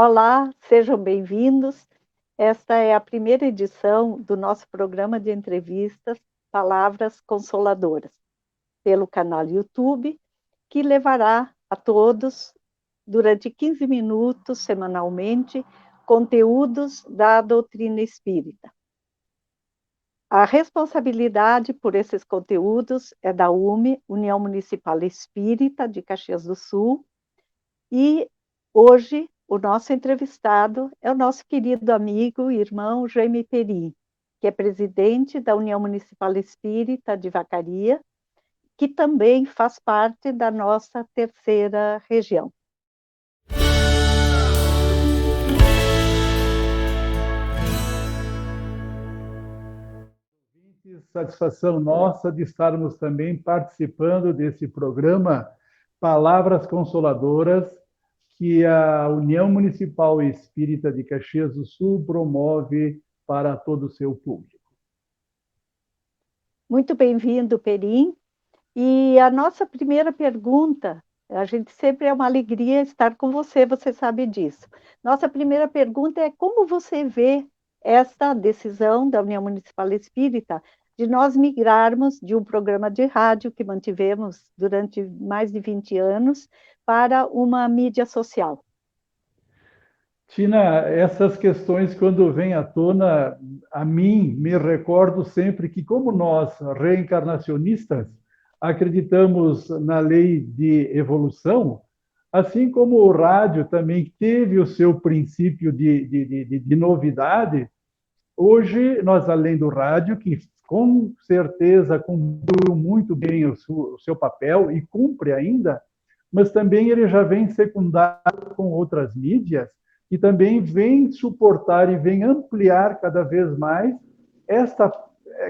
Olá, sejam bem-vindos. Esta é a primeira edição do nosso programa de entrevistas Palavras Consoladoras, pelo canal YouTube, que levará a todos, durante 15 minutos semanalmente, conteúdos da doutrina espírita. A responsabilidade por esses conteúdos é da UME, União Municipal Espírita de Caxias do Sul, e hoje o nosso entrevistado é o nosso querido amigo e irmão Jaime Perim, que é presidente da União Municipal Espírita de Vacaria, que também faz parte da nossa terceira região. Satisfação nossa de estarmos também participando desse programa Palavras Consoladoras, que a União Municipal Espírita de Caxias do Sul promove para todo o seu público. Muito bem-vindo, Perim. E a nossa primeira pergunta, a gente sempre é uma alegria estar com você, você sabe disso. Nossa primeira pergunta é como você vê esta decisão da União Municipal Espírita de nós migrarmos de um programa de rádio que mantivemos durante mais de 20 anos para uma mídia social. Tina, essas questões, quando vêm à tona, a mim me recordo sempre que, como nós, reencarnacionistas, acreditamos na lei de evolução, assim como o rádio também teve o seu princípio de novidade, hoje nós, além do rádio, que com certeza cumpriu muito bem o seu papel e cumpre ainda, mas também ele já vem secundado com outras mídias, e também vem suportar e vem ampliar cada vez mais esta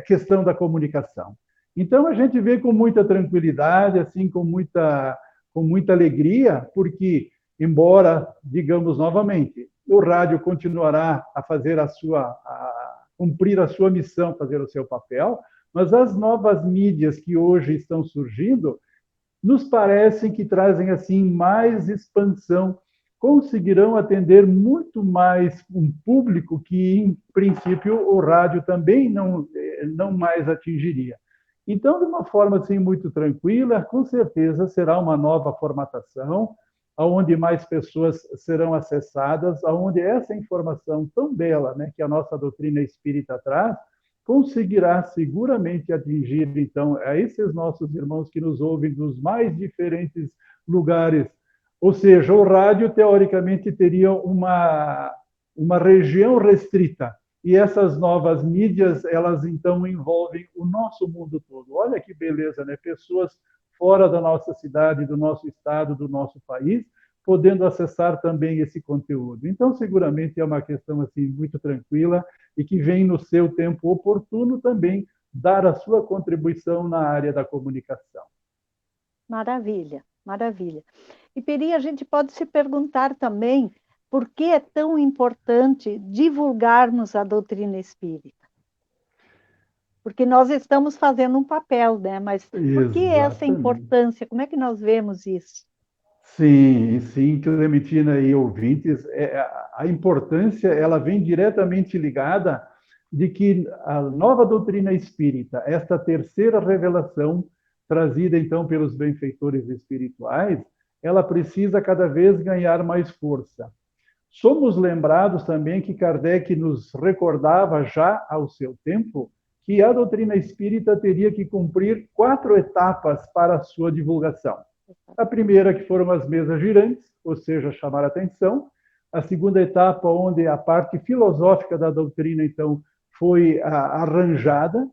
questão da comunicação. Então, a gente vê com muita tranquilidade, assim, com muita alegria, porque, embora, digamos novamente, o rádio continuará a fazer cumprir a sua missão, fazer o seu papel, mas as novas mídias que hoje estão surgindo nos parecem que trazem assim mais expansão, conseguirão atender muito mais um público que, em princípio, o rádio também não mais atingiria. Então, de uma forma assim muito tranquila, com certeza será uma nova formatação, onde mais pessoas serão acessadas, onde essa informação tão bela, né, que a nossa doutrina espírita traz, conseguirá seguramente atingir, então, a esses nossos irmãos que nos ouvem dos mais diferentes lugares. Ou seja, o rádio, teoricamente, teria uma região restrita, e essas novas mídias, elas, então, envolvem o nosso mundo todo. Olha que beleza, né? Pessoas fora da nossa cidade, do nosso estado, do nosso país, podendo acessar também esse conteúdo. Então, seguramente é uma questão assim muito tranquila e que vem no seu tempo oportuno também dar a sua contribuição na área da comunicação. Maravilha, maravilha. E, Peri, a gente pode se perguntar também por que é tão importante divulgarmos a doutrina espírita? Porque nós estamos fazendo um papel, né? Mas por que essa Exatamente. importância? Como é que nós vemos isso? Sim, sim, Clementina e ouvintes, a importância ela vem diretamente ligada de que a nova doutrina espírita, esta terceira revelação trazida então pelos benfeitores espirituais, ela precisa cada vez ganhar mais força. Somos lembrados também que Kardec nos recordava já ao seu tempo que a doutrina espírita teria que cumprir 4 etapas para a sua divulgação. A primeira, que foram as mesas girantes, ou seja, chamar a atenção. A segunda etapa, onde a parte filosófica da doutrina, então, foi arranjada.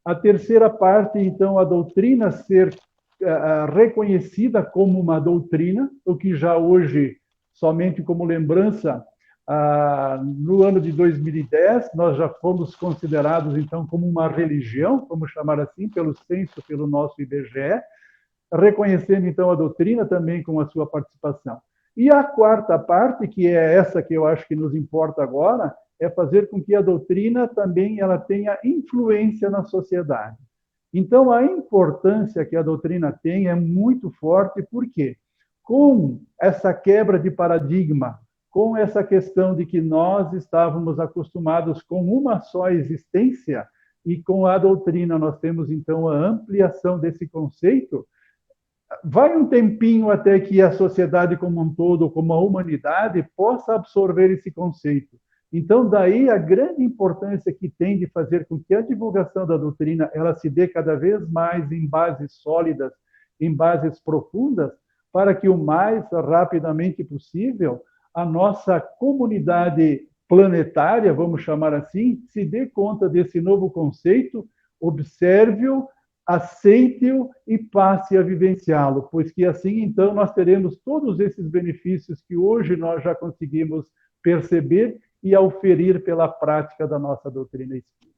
A terceira parte, então, a doutrina ser reconhecida como uma doutrina, o que já hoje, somente como lembrança, no ano de 2010, nós já fomos considerados, então, como uma religião, vamos chamar assim, pelo censo, pelo nosso IBGE, reconhecendo, então, a doutrina também com a sua participação. E a quarta parte, que é essa que eu acho que nos importa agora, é fazer com que a doutrina também ela tenha influência na sociedade. Então, a importância que a doutrina tem é muito forte, porque com essa quebra de paradigma, com essa questão de que nós estávamos acostumados com uma só existência e com a doutrina nós temos então a ampliação desse conceito. Vai um tempinho até que a sociedade como um todo, como a humanidade, possa absorver esse conceito. Então, daí a grande importância que tem de fazer com que a divulgação da doutrina ela se dê cada vez mais em bases sólidas, em bases profundas, para que o mais rapidamente possível a nossa comunidade planetária, vamos chamar assim, se dê conta desse novo conceito, observe-o, aceite-o e passe a vivenciá-lo, pois que assim, então, nós teremos todos esses benefícios que hoje nós já conseguimos perceber e auferir pela prática da nossa doutrina espírita.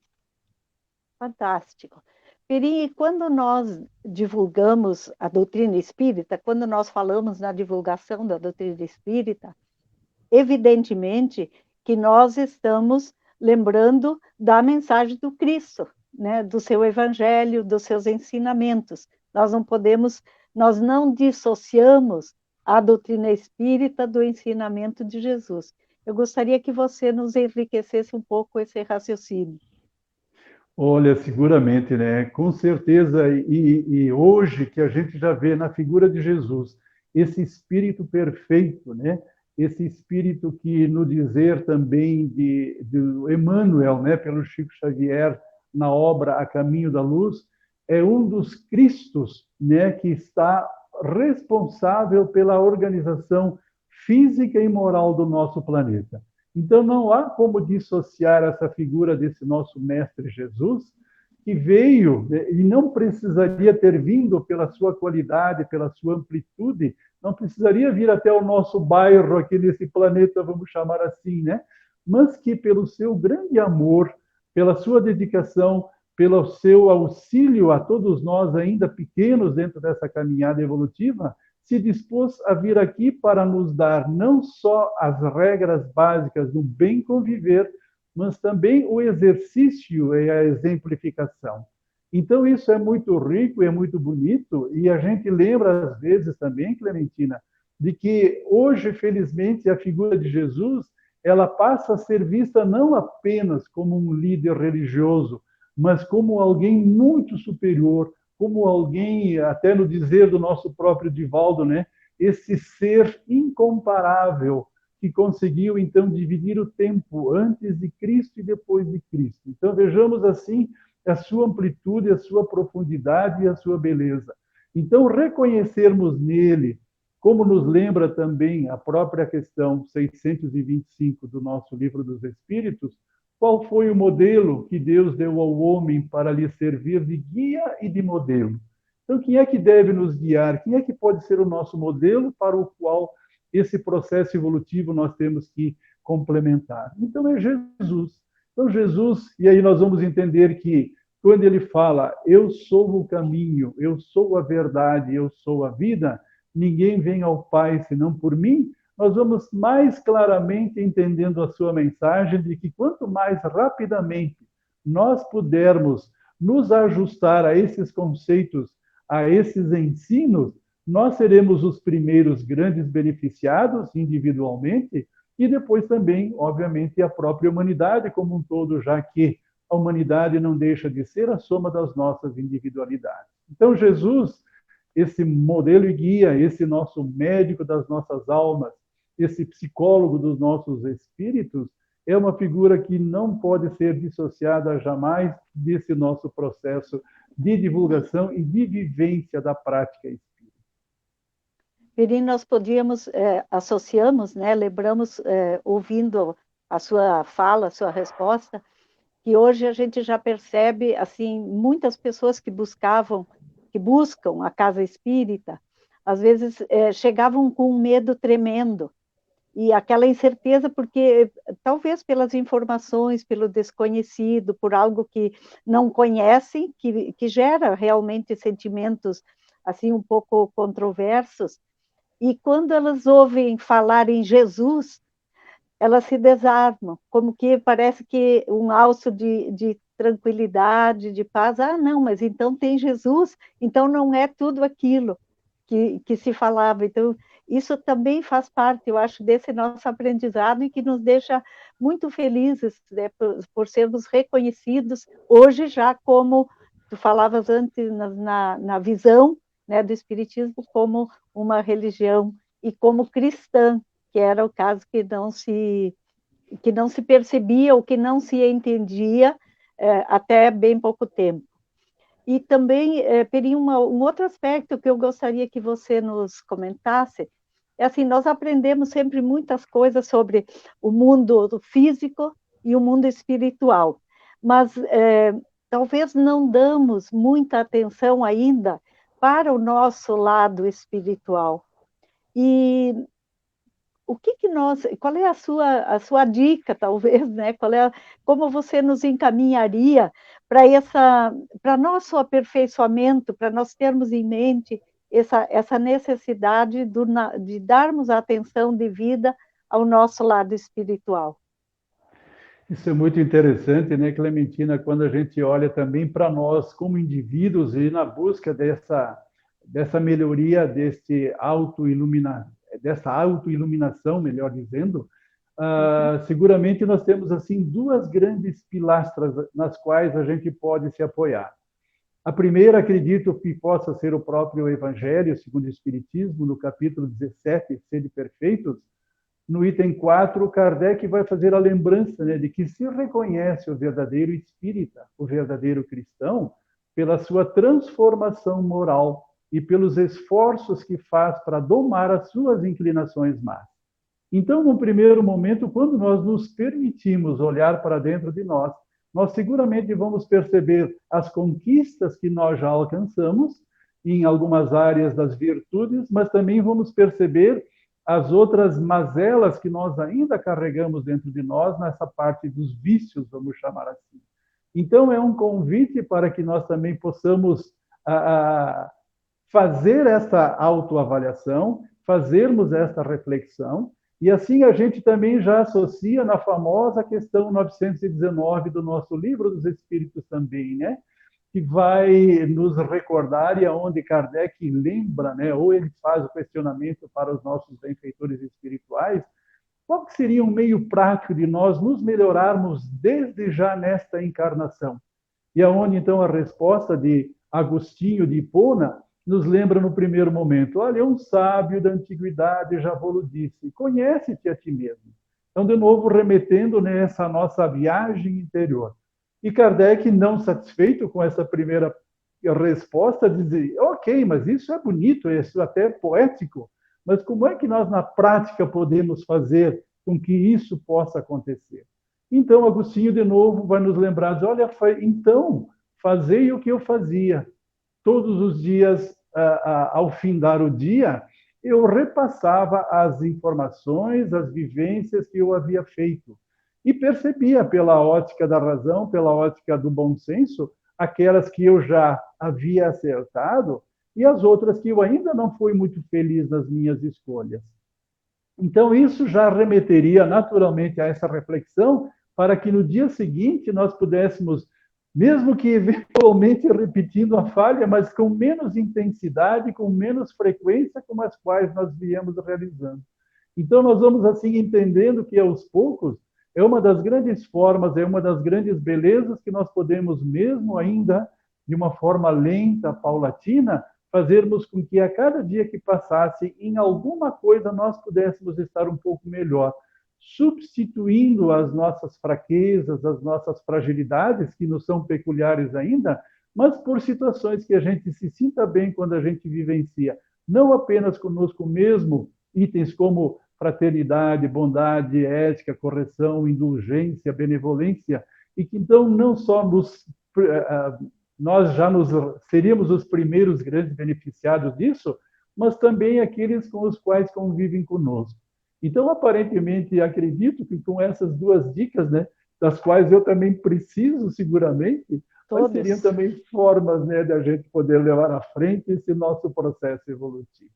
Fantástico. Peri, quando nós divulgamos a doutrina espírita, quando nós falamos na divulgação da doutrina espírita, evidentemente que nós estamos lembrando da mensagem do Cristo, né, do seu evangelho, dos seus ensinamentos. Nós não dissociamos a doutrina espírita do ensinamento de Jesus. Eu gostaria que você nos enriquecesse um pouco esse raciocínio. Olha, seguramente, né? Com certeza, e hoje que a gente já vê na figura de Jesus esse espírito perfeito, né? Esse espírito que no dizer também de Emmanuel, né? Pelo Chico Xavier na obra A Caminho da Luz, é um dos Cristos, né? Que está responsável pela organização física e moral do nosso planeta. Então, não há como dissociar essa figura desse nosso Mestre Jesus, que veio e não precisaria ter vindo pela sua qualidade, pela sua amplitude, não precisaria vir até o nosso bairro aqui nesse planeta, vamos chamar assim, né? Mas que pelo seu grande amor, pela sua dedicação, pelo seu auxílio a todos nós ainda pequenos dentro dessa caminhada evolutiva, se dispôs a vir aqui para nos dar não só as regras básicas do bem conviver, mas também o exercício e a exemplificação. Então, isso é muito rico, é muito bonito, e a gente lembra, às vezes, também, Clementina, de que hoje, felizmente, a figura de Jesus ela passa a ser vista não apenas como um líder religioso, mas como alguém muito superior, como alguém, até no dizer do nosso próprio Divaldo, né, esse ser incomparável que conseguiu, então, dividir o tempo antes de Cristo e depois de Cristo. Então, vejamos assim a sua amplitude, a sua profundidade e a sua beleza. Então, reconhecermos nele, como nos lembra também a própria questão 625 do nosso Livro dos Espíritos, qual foi o modelo que Deus deu ao homem para lhe servir de guia e de modelo? Então, quem é que deve nos guiar? Quem é que pode ser o nosso modelo para o qual esse processo evolutivo nós temos que complementar? Então, é Jesus. Então, Jesus, e aí nós vamos entender que quando ele fala, eu sou o caminho, eu sou a verdade, eu sou a vida, ninguém vem ao Pai senão por mim, nós vamos mais claramente entendendo a sua mensagem de que quanto mais rapidamente nós pudermos nos ajustar a esses conceitos, a esses ensinos, nós seremos os primeiros grandes beneficiados individualmente e depois também, obviamente, a própria humanidade como um todo, já que a humanidade não deixa de ser a soma das nossas individualidades. Então, Jesus, esse modelo e guia, esse nosso médico das nossas almas, esse psicólogo dos nossos espíritos, é uma figura que não pode ser dissociada jamais desse nosso processo de divulgação e de vivência da prática espírita. Peri, nós podíamos, associamos, né, lembramos, ouvindo a sua fala, a sua resposta, que hoje a gente já percebe, assim, muitas pessoas que buscam a casa espírita, às vezes chegavam com um medo tremendo, e aquela incerteza, porque talvez pelas informações, pelo desconhecido, por algo que não conhecem, que gera realmente sentimentos assim um pouco controversos, e quando elas ouvem falar em Jesus, elas se desarmam, como que parece que um alço de tranquilidade, de paz. Ah, não, mas então tem Jesus, então não é tudo aquilo. que se falava. Então, isso também faz parte, eu acho, desse nosso aprendizado e que nos deixa muito felizes, né, por sermos reconhecidos hoje já como, tu falavas antes, na visão, né, do Espiritismo como uma religião e como cristã, que era o caso que não se percebia ou que não se entendia até bem pouco tempo. E também, Peri, um outro aspecto que eu gostaria que você nos comentasse, é assim, nós aprendemos sempre muitas coisas sobre o mundo físico e o mundo espiritual, mas talvez não damos muita atenção ainda para o nosso lado espiritual. E o que nós, qual é a sua dica, talvez, né? Como você nos encaminharia para nosso aperfeiçoamento, para nós termos em mente essa necessidade de darmos a atenção devida ao nosso lado espiritual? Isso é muito interessante, né, Clementina, quando a gente olha também para nós como indivíduos e na busca dessa melhoria, dessa autoiluminação, melhor dizendo, seguramente nós temos assim duas grandes pilastras nas quais a gente pode se apoiar. A primeira, acredito que possa ser o próprio Evangelho, segundo o Espiritismo, no capítulo 17, Sede Perfeitos. No item 4, Kardec vai fazer a lembrança, né, de que se reconhece o verdadeiro espírita, o verdadeiro cristão, pela sua transformação moral e pelos esforços que faz para domar as suas inclinações más. Então, no primeiro momento, quando nós nos permitimos olhar para dentro de nós seguramente vamos perceber as conquistas que nós já alcançamos em algumas áreas das virtudes, mas também vamos perceber as outras mazelas que nós ainda carregamos dentro de nós nessa parte dos vícios, vamos chamar assim. Então, é um convite para que nós também possamos fazer essa autoavaliação, fazermos essa reflexão, e assim a gente também já associa na famosa questão 919 do nosso Livro dos Espíritos também, né? Que vai nos recordar e aonde Kardec lembra, né? Ou ele faz o questionamento para os nossos benfeitores espirituais, qual que seria um meio prático de nós nos melhorarmos desde já nesta encarnação? E aonde então a resposta de Agostinho de Hipona nos lembra no primeiro momento, olha, um sábio da antiguidade já vos disse, conhece-te a ti mesmo. Então, de novo, remetendo nessa nossa viagem interior. E Kardec, não satisfeito com essa primeira resposta, dizia, ok, mas isso é bonito, isso é até poético, mas como é que nós, na prática, podemos fazer com que isso possa acontecer? Então, Agostinho, de novo, vai nos lembrar, diz, olha, então, fazei o que eu fazia, todos os dias, ao findar o dia, eu repassava as informações, as vivências que eu havia feito. E percebia pela ótica da razão, pela ótica do bom senso, aquelas que eu já havia acertado e as outras que eu ainda não fui muito feliz nas minhas escolhas. Então, isso já remeteria naturalmente a essa reflexão para que no dia seguinte nós pudéssemos, mesmo que eventualmente repetindo a falha, mas com menos intensidade, com menos frequência com as quais nós viemos realizando. Então, nós vamos assim entendendo que aos poucos é uma das grandes formas, é uma das grandes belezas que nós podemos, mesmo ainda de uma forma lenta, paulatina, fazermos com que a cada dia que passasse, em alguma coisa nós pudéssemos estar um pouco melhor, substituindo as nossas fraquezas, as nossas fragilidades, que nos são peculiares ainda, mas por situações que a gente se sinta bem quando a gente vivencia, não apenas conosco mesmo, itens como fraternidade, bondade, ética, correção, indulgência, benevolência, e que então não só nós já seríamos os primeiros grandes beneficiados disso, mas também aqueles com os quais convivem conosco. Então, aparentemente, acredito que com essas duas dicas, né, das quais eu também preciso seguramente, mas seriam também formas, né, de a gente poder levar à frente esse nosso processo evolutivo.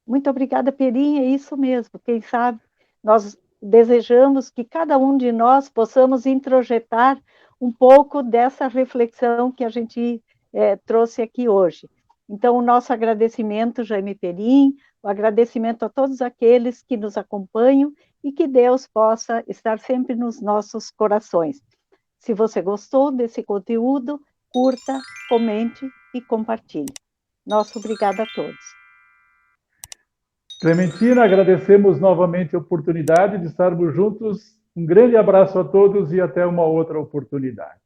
Muito obrigada, Perinha, é isso mesmo. Quem sabe nós desejamos que cada um de nós possamos introjetar um pouco dessa reflexão que a gente trouxe aqui hoje. Então, o nosso agradecimento, Jaime Perim, o agradecimento a todos aqueles que nos acompanham e que Deus possa estar sempre nos nossos corações. Se você gostou desse conteúdo, curta, comente e compartilhe. Nosso obrigada a todos. Clementina, agradecemos novamente a oportunidade de estarmos juntos. Um grande abraço a todos e até uma outra oportunidade.